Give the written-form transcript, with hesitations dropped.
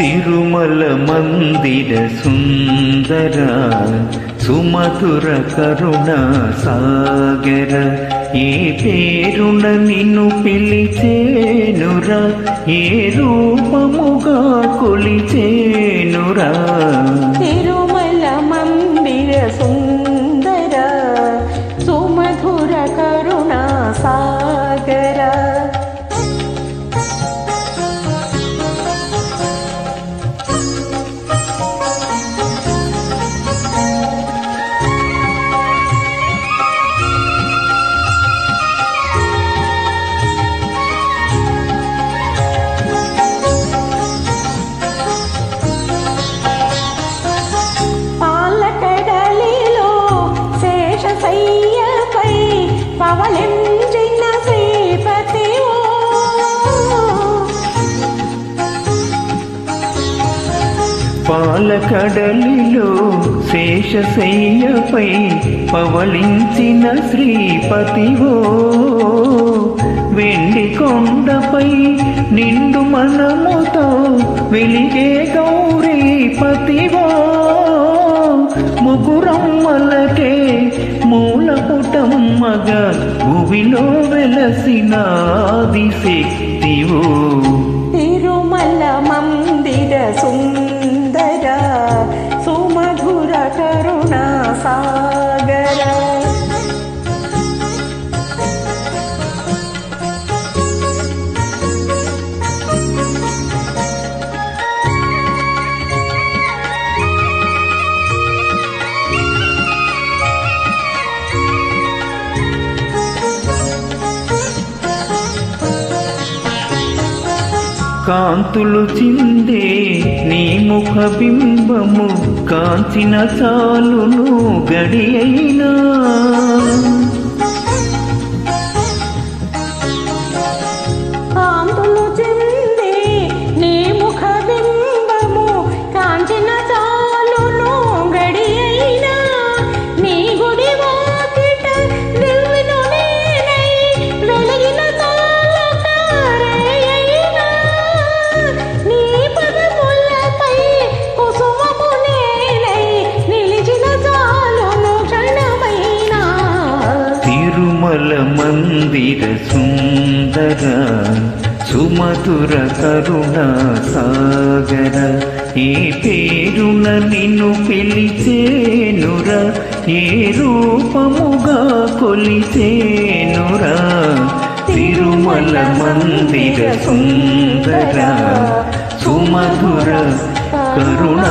తిరుమల మందిర సుందర సుమధుర కరుణ సాగర ఏ పేరున నిన్ను పిలిచేనురా ఏ రూపముగా కొలిచేనురా తిరుమల మందిర సుందర సుమధుర కరుణ సాగర పవళించిన శ్రీపతివో పాలకడలిలో శేషశయ్యపై పవళించిన శ్రీపతివో వెండి కొండపై నిండు మనముతో వెలిగే గౌరీపతివో ముగురమ్మలకే మూలపుటమ్మగా భువిలో వెలసిన ఆదిశక్తివో తిరుమల మందిర సుందర సుమధుర కరుణ సాగర కాంతులు చిందే నీ ముఖ బింబము కాంచిన చాలును గడి అయినా కాంతులు చిందే నీ ముఖ బింబము కాంచిన చాలును గడి అయినా నీ గుడి వాకిట దివ్విను నేనై వెలిగిన తిరుమల మందిర సుందర సుమధుర కరుణ సాగర ఏ పేరున నిన్ను పిలిచేనురా ఏ రూపముగా కొలిచేనురా తిరుమల మందిర సుందర సుమధుర కరుణ